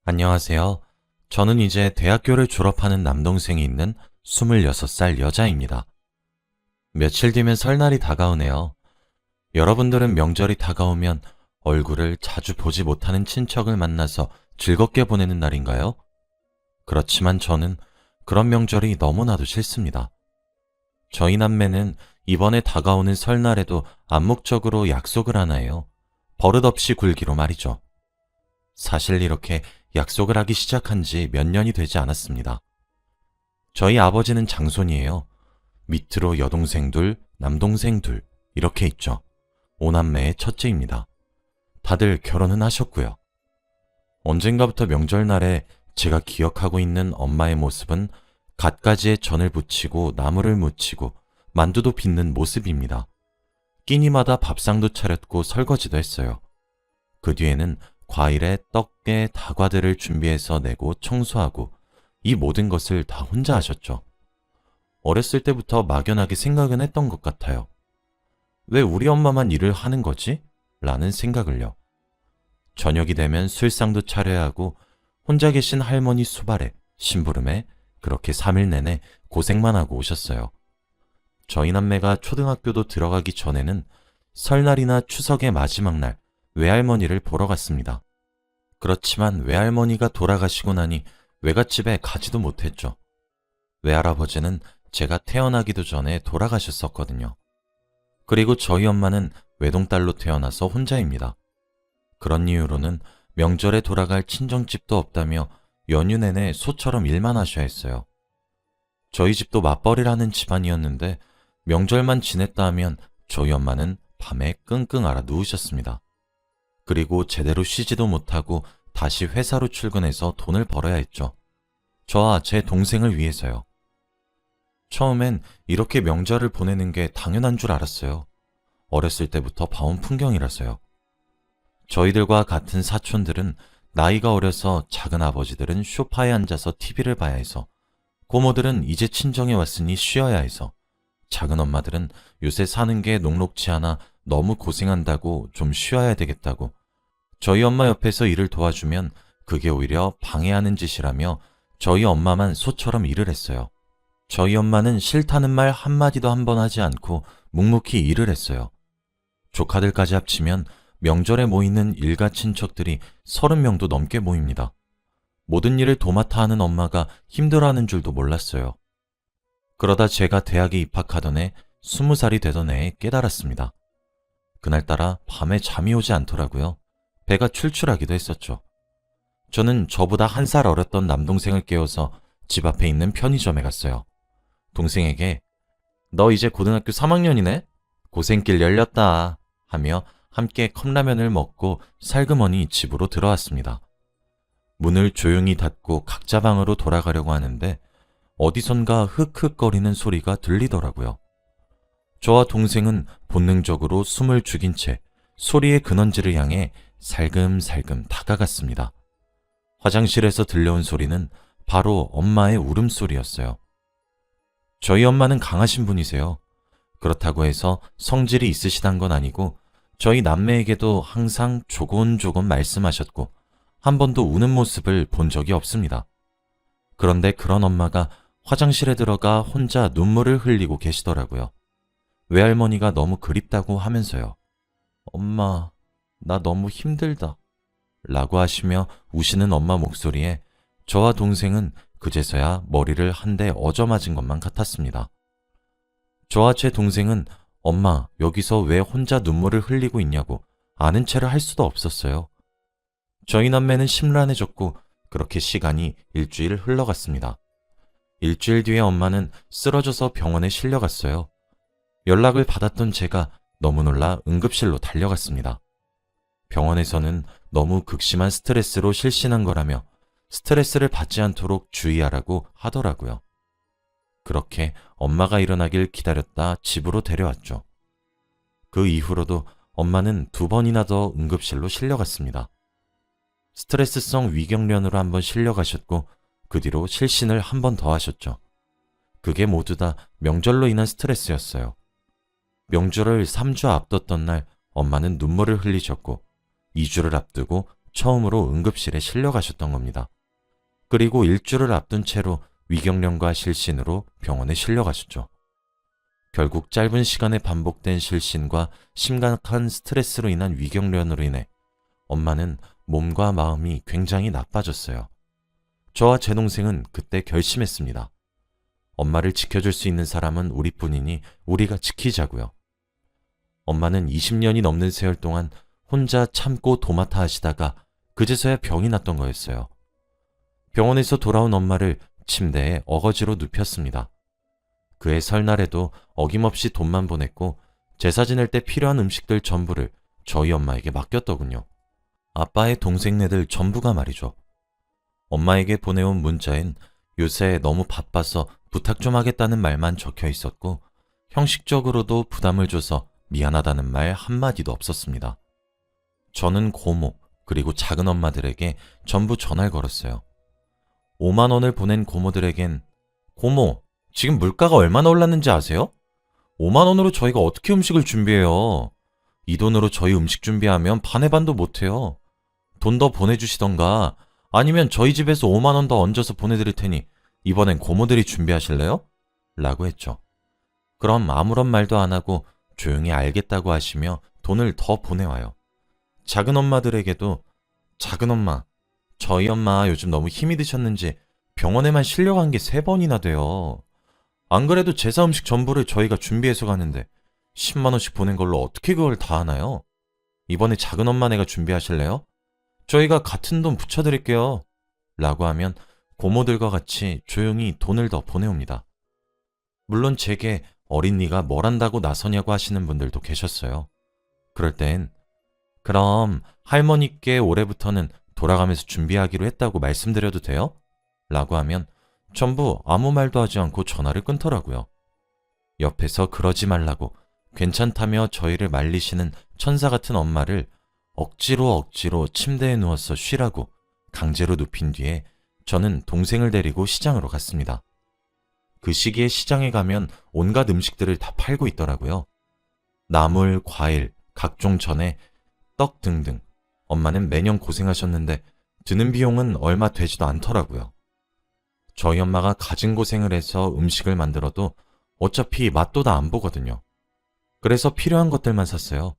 안녕하세요. 저는 이제 대학교를 졸업하는 남동생이 있는 26살 여자입니다. 며칠 뒤면 설날이 다가오네요. 여러분들은 명절이 다가오면 얼굴을 자주 보지 못하는 친척을 만나서 즐겁게 보내는 날인가요? 그렇지만 저는 그런 명절이 너무나도 싫습니다. 저희 남매는 이번에 다가오는 설날에도 암묵적으로 약속을 하나 해요. 버릇없이 굴기로 말이죠. 사실 이렇게 약속을 하기 시작한 지 몇 년이 되지 않았습니다. 저희 아버지는 장손이에요. 밑으로 여동생 둘, 남동생 둘, 이렇게 있죠. 오남매의 첫째입니다. 다들 결혼은 하셨고요. 언젠가부터 명절날에 제가 기억하고 있는 엄마의 모습은 갖가지에 전을 부치고 나물을 무치고 만두도 빚는 모습입니다. 끼니마다 밥상도 차렸고 설거지도 했어요. 그 뒤에는 과일에 떡에 다과들을 준비해서 내고 청소하고 이 모든 것을 다 혼자 하셨죠. 어렸을 때부터 막연하게 생각은 했던 것 같아요. 왜 우리 엄마만 일을 하는 거지? 라는 생각을요. 저녁이 되면 술상도 차려야 하고 혼자 계신 할머니 수발에 심부름에 그렇게 3일 내내 고생만 하고 오셨어요. 저희 남매가 초등학교도 들어가기 전에는 설날이나 추석의 마지막 날 외할머니를 보러 갔습니다. 그렇지만 외할머니가 돌아가시고 나니 외갓집에 가지도 못했죠. 외할아버지는 제가 태어나기도 전에 돌아가셨었거든요. 그리고 저희 엄마는 외동딸로 태어나서 혼자입니다. 그런 이유로는 명절에 돌아갈 친정집도 없다며 연휴 내내 소처럼 일만 하셔야 했어요. 저희 집도 맞벌이라는 집안이었는데 명절만 지냈다 하면 저희 엄마는 밤에 끙끙 앓아 누우셨습니다. 그리고 제대로 쉬지도 못하고 다시 회사로 출근해서 돈을 벌어야 했죠. 저와 제 동생을 위해서요. 처음엔 이렇게 명절을 보내는 게 당연한 줄 알았어요. 어렸을 때부터 봐온 풍경이라서요. 저희들과 같은 사촌들은 나이가 어려서 작은 아버지들은 소파에 앉아서 TV를 봐야 해서, 고모들은 이제 친정에 왔으니 쉬어야 해서, 작은 엄마들은 요새 사는 게 녹록지 않아 너무 고생한다고 좀 쉬어야 되겠다고, 저희 엄마 옆에서 일을 도와주면 그게 오히려 방해하는 짓이라며 저희 엄마만 소처럼 일을 했어요. 저희 엄마는 싫다는 말 한마디도 한 번 하지 않고 묵묵히 일을 했어요. 조카들까지 합치면 명절에 모이는 일가 친척들이 30명도 넘게 모입니다. 모든 일을 도맡아 하는 엄마가 힘들어하는 줄도 몰랐어요. 그러다 제가 대학에 입학하던 해 20살이 되던 해에 깨달았습니다. 그날따라 밤에 잠이 오지 않더라고요. 배가 출출하기도 했었죠. 저는 저보다 1살 어렸던 남동생을 깨워서 집 앞에 있는 편의점에 갔어요. 동생에게 "너 이제 고등학교 3학년이네? 고생길 열렸다" 하며 함께 컵라면을 먹고 살그머니 집으로 들어왔습니다. 문을 조용히 닫고 각자 방으로 돌아가려고 하는데 어디선가 흑흑거리는 소리가 들리더라고요. 저와 동생은 본능적으로 숨을 죽인 채 소리의 근원지를 향해 살금살금 다가갔습니다. 화장실에서 들려온 소리는 바로 엄마의 울음소리였어요. 저희 엄마는 강하신 분이세요. 그렇다고 해서 성질이 있으시단 건 아니고 저희 남매에게도 항상 조곤조곤 말씀하셨고 한 번도 우는 모습을 본 적이 없습니다. 그런데 그런 엄마가 화장실에 들어가 혼자 눈물을 흘리고 계시더라고요. 외할머니가 너무 그립다고 하면서요. "엄마, 나 너무 힘들다" 라고 하시며 우시는 엄마 목소리에 저와 동생은 그제서야 머리를 한 대 얻어맞은 것만 같았습니다. 저와 제 동생은 "엄마, 여기서 왜 혼자 눈물을 흘리고 있냐고 아는 체를 할 수도 없었어요. 저희 남매는 심란해졌고 그렇게 시간이 일주일 흘러갔습니다. 일주일 뒤에 엄마는 쓰러져서 병원에 실려갔어요. 연락을 받았던 제가 너무 놀라 응급실로 달려갔습니다. 병원에서는 너무 극심한 스트레스로 실신한 거라며 스트레스를 받지 않도록 주의하라고 하더라고요. 그렇게 엄마가 일어나길 기다렸다 집으로 데려왔죠. 그 이후로도 엄마는 2번이나 더 응급실로 실려갔습니다. 스트레스성 위경련으로 1번 실려가셨고 그 뒤로 실신을 1번 더 하셨죠. 그게 모두 다 명절로 인한 스트레스였어요. 명절을 3주 앞뒀던 날 엄마는 눈물을 흘리셨고 2주를 앞두고 처음으로 응급실에 실려가셨던 겁니다. 그리고 일주를 앞둔 채로 위경련과 실신으로 병원에 실려가셨죠. 결국 짧은 시간에 반복된 실신과 심각한 스트레스로 인한 위경련으로 인해 엄마는 몸과 마음이 굉장히 나빠졌어요. 저와 제 동생은 그때 결심했습니다. 엄마를 지켜줄 수 있는 사람은 우리뿐이니 우리가 지키자고요. 엄마는 20년이 넘는 세월 동안 혼자 참고 도맡아 하시다가 그제서야 병이 났던 거였어요. 병원에서 돌아온 엄마를 침대에 어거지로 눕혔습니다. 그해 설날에도 어김없이 돈만 보냈고 제사 지낼 때 필요한 음식들 전부를 저희 엄마에게 맡겼더군요. 아빠의 동생네들 전부가 말이죠. 엄마에게 보내온 문자엔 요새 너무 바빠서 부탁 좀 하겠다는 말만 적혀 있었고 형식적으로도 부담을 줘서 미안하다는 말 한마디도 없었습니다. 저는 고모 그리고 작은 엄마들에게 전부 전화를 걸었어요. 5만 원을 보낸 고모들에겐 고모, 지금 물가가 얼마나 올랐는지 아세요? 5만 원으로 저희가 어떻게 음식을 준비해요? 이 돈으로 저희 음식 준비하면 반의 반도 못해요. 돈 더 보내주시던가 아니면 저희 집에서 5만 원 더 얹어서 보내드릴 테니 이번엔 고모들이 준비하실래요? 라고 했죠. 그럼 아무런 말도 안 하고 조용히 알겠다고 하시며 돈을 더 보내와요. 작은 엄마들에게도 작은 엄마, 저희 엄마 요즘 너무 힘이 드셨는지 병원에만 실려간 게 3번이나 돼요. 안 그래도 제사 음식 전부를 저희가 준비해서 가는데 10만 원씩 보낸 걸로 어떻게 그걸 다 하나요? 이번에 작은 엄마네가 준비하실래요? 저희가 같은 돈 붙여드릴게요. 라고 하면 고모들과 같이 조용히 돈을 더 보내옵니다. 물론 제게 어린이가 뭘 한다고 나서냐고 하시는 분들도 계셨어요. 그럴 땐 그럼 할머니께 올해부터는 돌아가면서 준비하기로 했다고 말씀드려도 돼요? 라고 하면 전부 아무 말도 하지 않고 전화를 끊더라고요. 옆에서 그러지 말라고 괜찮다며 저희를 말리시는 천사 같은 엄마를 억지로 침대에 누워서 쉬라고 강제로 눕힌 뒤에 저는 동생을 데리고 시장으로 갔습니다. 그 시기에 시장에 가면 온갖 음식들을 다 팔고 있더라고요. 나물, 과일, 각종 전에 떡 등등. 엄마는 매년 고생하셨는데 드는 비용은 얼마 되지도 않더라고요. 저희 엄마가 가진 고생을 해서 음식을 만들어도 어차피 맛도 다 안 보거든요. 그래서 필요한 것들만 샀어요.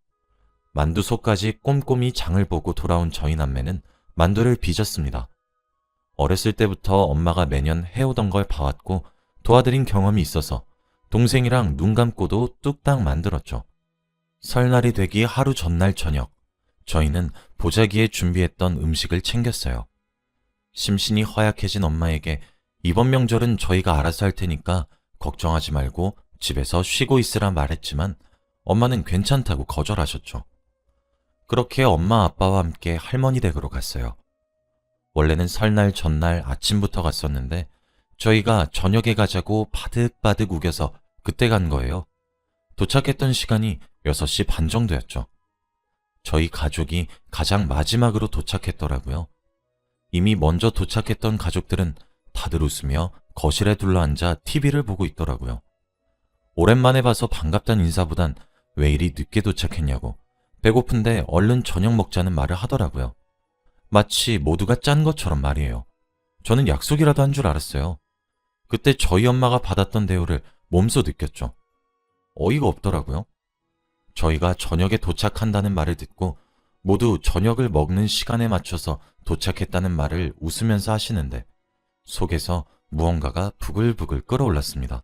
만두소까지 꼼꼼히 장을 보고 돌아온 저희 남매는 만두를 빚었습니다. 어렸을 때부터 엄마가 매년 해오던 걸 봐왔고 도와드린 경험이 있어서 동생이랑 눈 감고도 뚝딱 만들었죠. 설날이 되기 하루 전날 저녁, 저희는 보자기에 준비했던 음식을 챙겼어요. 심신이 허약해진 엄마에게 이번 명절은 저희가 알아서 할 테니까 걱정하지 말고 집에서 쉬고 있으라 말했지만 엄마는 괜찮다고 거절하셨죠. 그렇게 엄마 아빠와 함께 할머니 댁으로 갔어요. 원래는 설날 전날 아침부터 갔었는데 저희가 저녁에 가자고 바득바득 우겨서 그때 간 거예요. 도착했던 시간이 6시 반 정도였죠. 저희 가족이 가장 마지막으로 도착했더라고요. 이미 먼저 도착했던 가족들은 다들 웃으며 거실에 둘러앉아 TV를 보고 있더라고요. 오랜만에 봐서 반갑다는 인사보단 왜 이리 늦게 도착했냐고 배고픈데 얼른 저녁 먹자는 말을 하더라고요. 마치 모두가 짠 것처럼 말이에요. 저는 약속이라도 한 줄 알았어요. 그때 저희 엄마가 받았던 대우를 몸소 느꼈죠. 어이가 없더라고요. 저희가 저녁에 도착한다는 말을 듣고 모두 저녁을 먹는 시간에 맞춰서 도착했다는 말을 웃으면서 하시는데 속에서 무언가가 부글부글 끓어올랐습니다.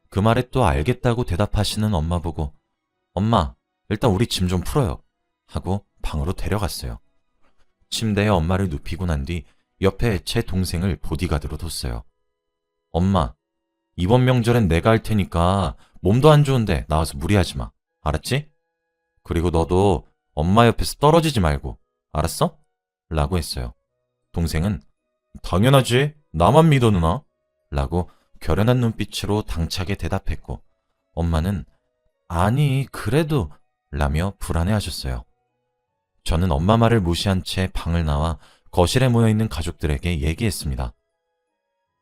그 말에 또 알겠다고 대답하시는 엄마 보고 엄마, 일단 우리 짐 좀 풀어요 하고 방으로 데려갔어요. 침대에 엄마를 눕히고 난 뒤 옆에 제 동생을 보디가드로 뒀어요. 엄마, 이번 명절엔 내가 할 테니까 몸도 안 좋은데 나와서 무리하지 마. 알았지? 그리고 너도 엄마 옆에서 떨어지지 말고. 알았어? 라고 했어요. 동생은 당연하지. 나만 믿어 누나. 라고 결연한 눈빛으로 당차게 대답했고 엄마는 아니 그래도 라며 불안해하셨어요. 저는 엄마 말을 무시한 채 방을 나와 거실에 모여있는 가족들에게 얘기했습니다.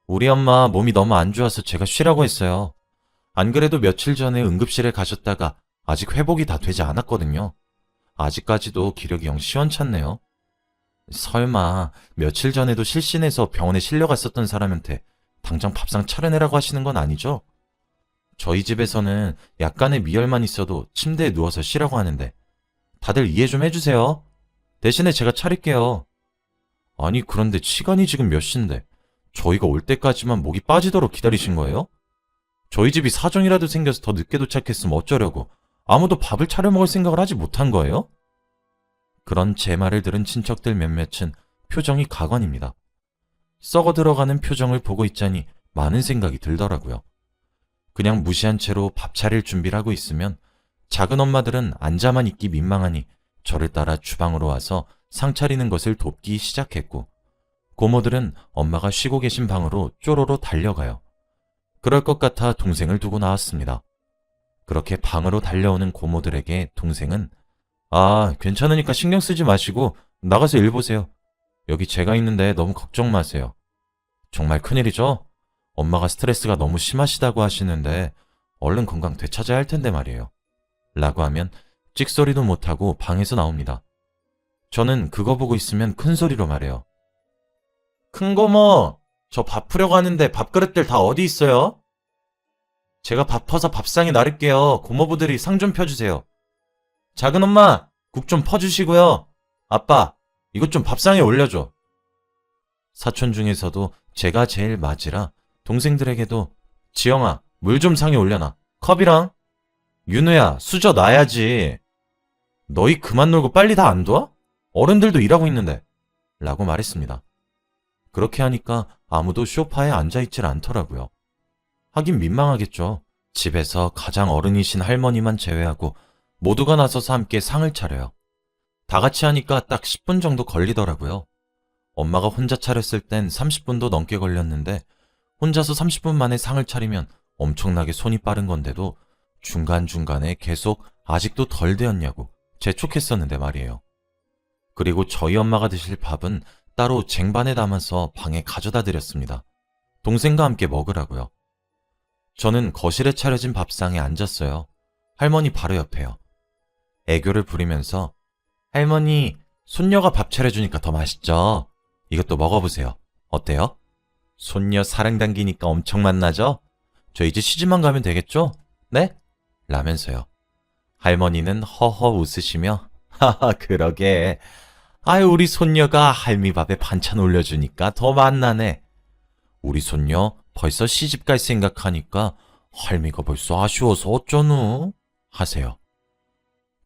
우리 엄마 몸이 너무 안 좋아서 제가 쉬라고 했어요. 안 그래도 며칠 전에 응급실에 가셨다가 아직 회복이 다 되지 않았거든요. 아직까지도 기력이 영 시원찮네요. 설마 며칠 전에도 실신해서 병원에 실려갔었던 사람한테 당장 밥상 차려내라고 하시는 건 아니죠? 저희 집에서는 약간의 미열만 있어도 침대에 누워서 쉬라고 하는데 다들 이해 좀 해주세요. 대신에 제가 차릴게요. 아니 그런데 시간이 지금 몇 시인데 저희가 올 때까지만 목이 빠지도록 기다리신 거예요? 저희 집이 사정이라도 생겨서 더 늦게 도착했으면 어쩌려고 아무도 밥을 차려 먹을 생각을 하지 못한 거예요? 그런 제 말을 들은 친척들 몇몇은 표정이 가관입니다. 썩어 들어가는 표정을 보고 있자니 많은 생각이 들더라고요. 그냥 무시한 채로 밥 차릴 준비를 하고 있으면 작은 엄마들은 앉아만 있기 민망하니 저를 따라 주방으로 와서 상 차리는 것을 돕기 시작했고, 고모들은 엄마가 쉬고 계신 방으로 쪼로로 달려가요. 그럴 것 같아 동생을 두고 나왔습니다. 그렇게 방으로 달려오는 고모들에게 동생은 괜찮으니까 신경 쓰지 마시고 나가서 일 보세요. 여기 제가 있는데 너무 걱정 마세요. 정말 큰일이죠? 엄마가 스트레스가 너무 심하시다고 하시는데 얼른 건강 되찾아야 할 텐데 말이에요. 라고 하면 찍소리도 못하고 방에서 나옵니다. 저는 그거 보고 있으면 큰 소리로 말해요. 큰 고모, 저 밥 풀려고 하는데 밥그릇들 다 어디 있어요? 제가 밥 퍼서 밥상에 나를게요. 고모부들이 상 좀 펴주세요. 작은 엄마, 국 좀 퍼주시고요. 아빠, 이것 좀 밥상에 올려줘. 사촌 중에서도 제가 제일 맞이라 동생들에게도 지영아, 물 좀 상에 올려놔. 컵이랑. 윤우야, 수저 놔야지. 너희 그만 놀고 빨리 다 안 도와? 어른들도 일하고 있는데. 라고 말했습니다. 그렇게 하니까 아무도 소파에 앉아있질 않더라고요. 하긴 민망하겠죠. 집에서 가장 어른이신 할머니만 제외하고 모두가 나서서 함께 상을 차려요. 다 같이 하니까 딱 10분 정도 걸리더라고요. 엄마가 혼자 차렸을 땐 30분도 넘게 걸렸는데 혼자서 30분 만에 상을 차리면 엄청나게 손이 빠른 건데도 중간중간에 계속 아직도 덜 되었냐고 재촉했었는데 말이에요. 그리고 저희 엄마가 드실 밥은 따로 쟁반에 담아서 방에 가져다 드렸습니다. 동생과 함께 먹으라고요. 저는 거실에 차려진 밥상에 앉았어요. 할머니 바로 옆에요. 애교를 부리면서 할머니, 손녀가 밥 차려주니까 더 맛있죠? 이것도 먹어보세요. 어때요? 손녀 사랑 당기니까 엄청 맛나죠? 저 이제 시집만 가면 되겠죠? 네? 라면서요. 할머니는 허허 웃으시며 하하 그러게. 아유 우리 손녀가 할미밥에 반찬 올려주니까 더 맛나네. 우리 손녀 벌써 시집 갈 생각하니까 할미가 벌써 아쉬워서 어쩌누? 하세요.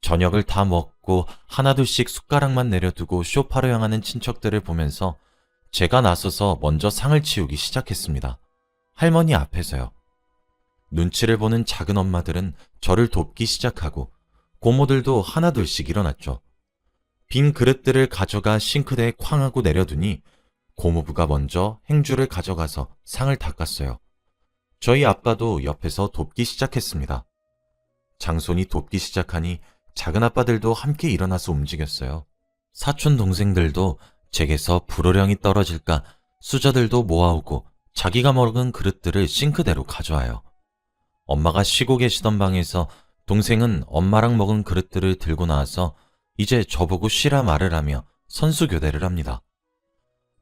저녁을 다 먹고 하나둘씩 숟가락만 내려두고 소파로 향하는 친척들을 보면서 제가 나서서 먼저 상을 치우기 시작했습니다. 할머니 앞에서요. 눈치를 보는 작은 엄마들은 저를 돕기 시작하고 고모들도 하나둘씩 일어났죠. 빈 그릇들을 가져가 싱크대에 쾅 하고 내려두니 고모부가 먼저 행주를 가져가서 상을 닦았어요. 저희 아빠도 옆에서 돕기 시작했습니다. 장손이 돕기 시작하니 작은 아빠들도 함께 일어나서 움직였어요. 사촌 동생들도 제게서 불호령이 떨어질까 수저들도 모아오고 자기가 먹은 그릇들을 싱크대로 가져와요. 엄마가 쉬고 계시던 방에서 동생은 엄마랑 먹은 그릇들을 들고 나와서 이제 저보고 쉬라 말을 하며 선수교대를 합니다.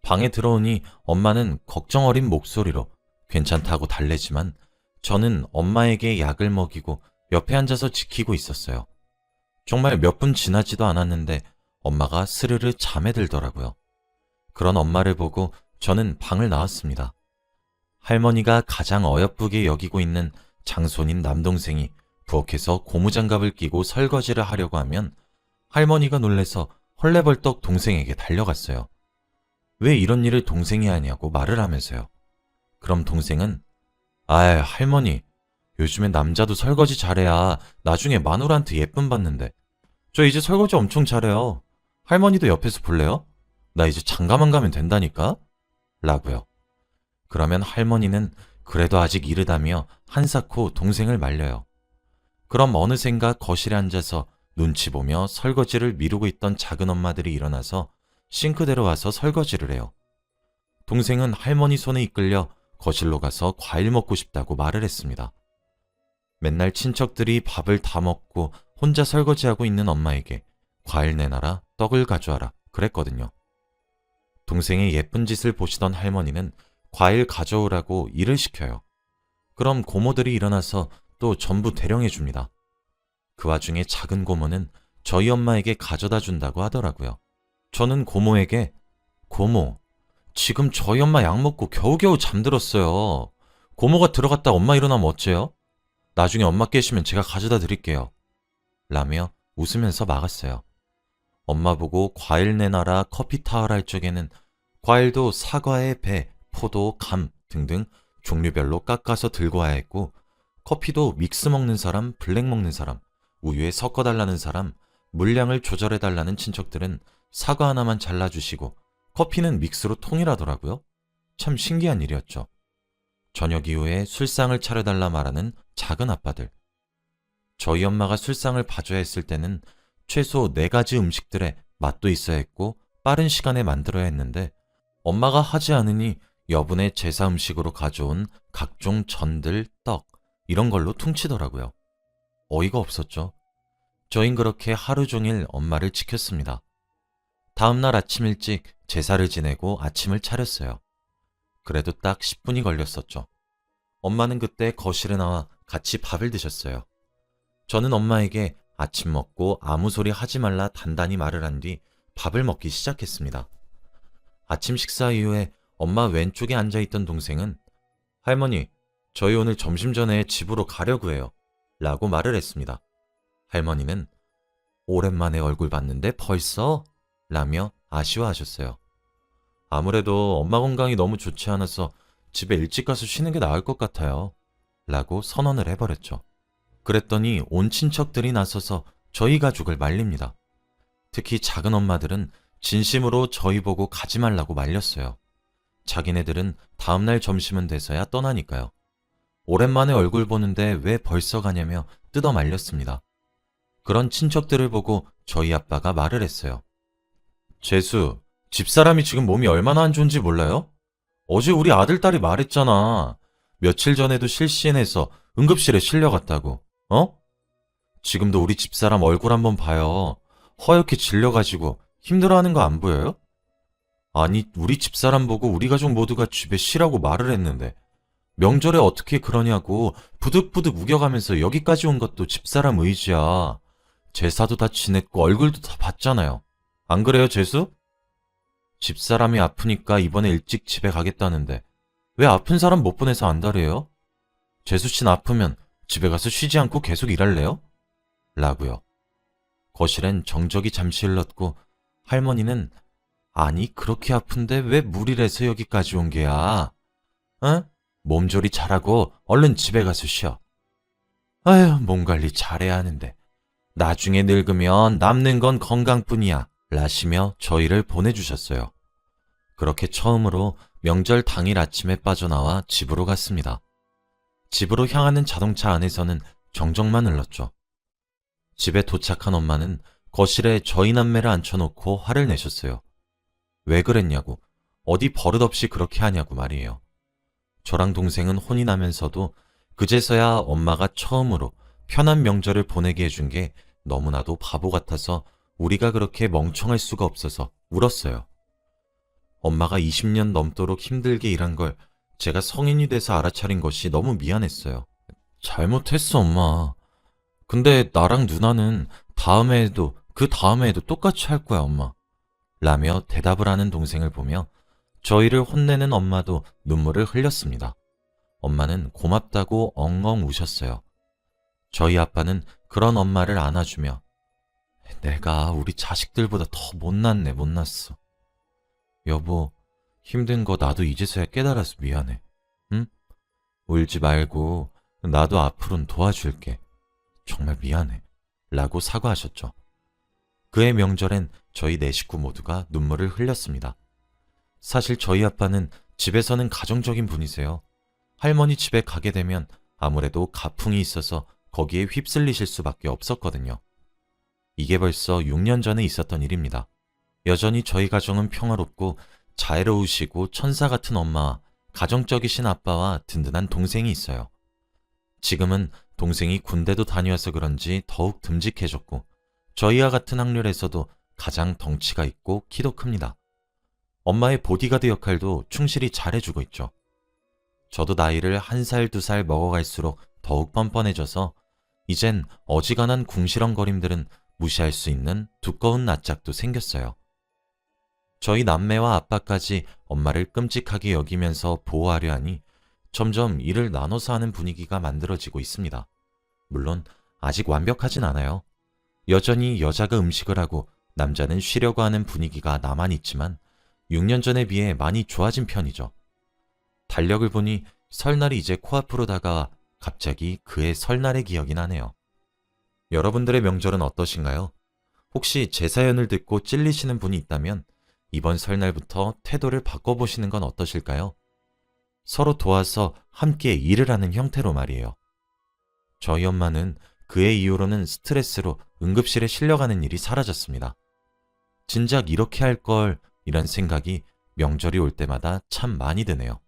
방에 들어오니 엄마는 걱정 어린 목소리로 괜찮다고 달래지만 저는 엄마에게 약을 먹이고 옆에 앉아서 지키고 있었어요. 정말 몇 분 지나지도 않았는데 엄마가 스르르 잠에 들더라고요. 그런 엄마를 보고 저는 방을 나왔습니다. 할머니가 가장 어여쁘게 여기고 있는 장손인 남동생이 부엌에서 고무장갑을 끼고 설거지를 하려고 하면 할머니가 놀래서 헐레벌떡 동생에게 달려갔어요. 왜 이런 일을 동생이 하냐고 말을 하면서요. 그럼 동생은 할머니, 요즘에 남자도 설거지 잘해야 나중에 마누라한테 예쁨 받는데 저 이제 설거지 엄청 잘해요. 할머니도 옆에서 볼래요? 나 이제 장가만 가면 된다니까? 라고요. 그러면 할머니는 그래도 아직 이르다며 한사코 동생을 말려요. 그럼 어느샌가 거실에 앉아서 눈치 보며 설거지를 미루고 있던 작은 엄마들이 일어나서 싱크대로 와서 설거지를 해요. 동생은 할머니 손에 이끌려 거실로 가서 과일 먹고 싶다고 말을 했습니다. 맨날 친척들이 밥을 다 먹고 혼자 설거지하고 있는 엄마에게 과일 내놔라, 떡을 가져와라 그랬거든요. 동생의 예쁜 짓을 보시던 할머니는 과일 가져오라고 일을 시켜요. 그럼 고모들이 일어나서 또 전부 대령해 줍니다. 그 와중에 작은 고모는 저희 엄마에게 가져다 준다고 하더라고요. 저는 고모에게 고모, 지금 저희 엄마 약 먹고 겨우겨우 잠들었어요. 고모가 들어갔다 엄마 일어나면 어째요? 나중에 엄마 깨시면 제가 가져다 드릴게요. 라며 웃으면서 막았어요. 엄마 보고 과일 내놔라 커피 타와라 할 적에는 과일도 사과에 배, 포도, 감 등등 종류별로 깎아서 들고 와야 했고 커피도 믹스 먹는 사람, 블랙 먹는 사람, 우유에 섞어달라는 사람, 물량을 조절해달라는 친척들은 사과 하나만 잘라주시고 커피는 믹스로 통일하더라고요. 참 신기한 일이었죠. 저녁 이후에 술상을 차려달라 말하는 작은 아빠들. 저희 엄마가 술상을 봐줘야 했을 때는 최소 4가지 음식들의 맛도 있어야 했고 빠른 시간에 만들어야 했는데 엄마가 하지 않으니 여분의 제사 음식으로 가져온 각종 전들, 떡 이런 걸로 퉁치더라고요. 어이가 없었죠. 저흰 그렇게 하루 종일 엄마를 지켰습니다. 다음 날 아침 일찍 제사를 지내고 아침을 차렸어요. 그래도 딱 10분이 걸렸었죠. 엄마는 그때 거실에 나와 같이 밥을 드셨어요. 저는 엄마에게 아침 먹고 아무 소리 하지 말라 단단히 말을 한 뒤 밥을 먹기 시작했습니다. 아침 식사 이후에 엄마 왼쪽에 앉아있던 동생은 할머니, 저희 오늘 점심 전에 집으로 가려고 해요. 라고 말을 했습니다. 할머니는 오랜만에 얼굴 봤는데 벌써? 라며 아쉬워하셨어요. 아무래도 엄마 건강이 너무 좋지 않아서 집에 일찍 가서 쉬는 게 나을 것 같아요. 라고 선언을 해버렸죠. 그랬더니 온 친척들이 나서서 저희 가족을 말립니다. 특히 작은 엄마들은 진심으로 저희 보고 가지 말라고 말렸어요. 자기네들은 다음날 점심은 돼서야 떠나니까요. 오랜만에 얼굴 보는데 왜 벌써 가냐며 뜯어 말렸습니다. 그런 친척들을 보고 저희 아빠가 말을 했어요. 재수, 집사람이 지금 몸이 얼마나 안 좋은지 몰라요? 어제 우리 아들딸이 말했잖아. 며칠 전에도 실시인해서 응급실에 실려갔다고. 어? 지금도 우리 집사람 얼굴 한번 봐요. 허옇게 질려가지고 힘들어하는 거 안 보여요? 아니, 우리 집사람 보고 우리 가족 모두가 집에 쉬라고 말을 했는데 명절에 어떻게 그러냐고 부득부득 우겨가면서 여기까지 온 것도 집사람 의지야. 제사도 다 지냈고 얼굴도 다 봤잖아요. 안 그래요, 재수? 집사람이 아프니까 이번에 일찍 집에 가겠다는데 왜 아픈 사람 못 보내서 안달해요? 재수 씨는 아프면 집에 가서 쉬지 않고 계속 일할래요? 라고요. 거실엔 정적이 잠시 흘렀고 할머니는 아니 그렇게 아픈데 왜 무리해서 여기까지 온 게야? 응? 몸조리 잘하고 얼른 집에 가서 쉬어. 아휴, 몸 관리 잘해야 하는데 나중에 늙으면 남는 건 건강뿐이야 라시며 저희를 보내주셨어요. 그렇게 처음으로 명절 당일 아침에 빠져나와 집으로 갔습니다. 집으로 향하는 자동차 안에서는 정적만 흘렀죠. 집에 도착한 엄마는 거실에 저희 남매를 앉혀놓고 화를 내셨어요. 왜 그랬냐고, 어디 버릇없이 그렇게 하냐고 말이에요. 저랑 동생은 혼이 나면서도 그제서야 엄마가 처음으로 편한 명절을 보내게 해준 게 너무나도 바보 같아서 우리가 그렇게 멍청할 수가 없어서 울었어요. 엄마가 20년 넘도록 힘들게 일한 걸 제가 성인이 돼서 알아차린 것이 너무 미안했어요. 잘못했어, 엄마. 근데 나랑 누나는 다음에 해도 그 다음에 해도 똑같이 할 거야, 엄마. 라며 대답을 하는 동생을 보며 저희를 혼내는 엄마도 눈물을 흘렸습니다. 엄마는 고맙다고 엉엉 우셨어요. 저희 아빠는 그런 엄마를 안아주며 내가 우리 자식들보다 더 못났어. 여보, 힘든 거 나도 이제서야 깨달아서 미안해. 응? 울지 말고 나도 앞으로는 도와줄게. 정말 미안해. 라고 사과하셨죠. 그해 명절엔 저희 4식구 모두가 눈물을 흘렸습니다. 사실 저희 아빠는 집에서는 가정적인 분이세요. 할머니 집에 가게 되면 아무래도 가풍이 있어서 거기에 휩쓸리실 수밖에 없었거든요. 이게 벌써 6년 전에 있었던 일입니다. 여전히 저희 가정은 평화롭고 자애로우시고 천사 같은 엄마와 가정적이신 아빠와 든든한 동생이 있어요. 지금은 동생이 군대도 다녀와서 그런지 더욱 듬직해졌고 저희와 같은 학렬에서도 가장 덩치가 있고 키도 큽니다. 엄마의 보디가드 역할도 충실히 잘해주고 있죠. 저도 나이를 1살, 2살 먹어갈수록 더욱 뻔뻔해져서 이젠 어지간한 궁시렁거림들은 무시할 수 있는 두꺼운 낯짝도 생겼어요. 저희 남매와 아빠까지 엄마를 끔찍하게 여기면서 보호하려 하니 점점 일을 나눠서 하는 분위기가 만들어지고 있습니다. 물론 아직 완벽하진 않아요. 여전히 여자가 음식을 하고 남자는 쉬려고 하는 분위기가 남아 있지만 6년 전에 비해 많이 좋아진 편이죠. 달력을 보니 설날이 이제 코앞으로 다가와 갑자기 그의 설날의 기억이 나네요. 여러분들의 명절은 어떠신가요? 혹시 제 사연을 듣고 찔리시는 분이 있다면 이번 설날부터 태도를 바꿔보시는 건 어떠실까요? 서로 도와서 함께 일을 하는 형태로 말이에요. 저희 엄마는 그의 이후로는 스트레스로 응급실에 실려가는 일이 사라졌습니다. 진작 이렇게 할 걸 이런 생각이 명절이 올 때마다 참 많이 드네요.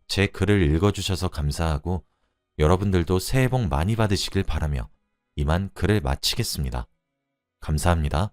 제 글을 읽어주셔서 감사하고 여러분들도 새해 복 많이 받으시길 바라며 이만 글을 마치겠습니다. 감사합니다.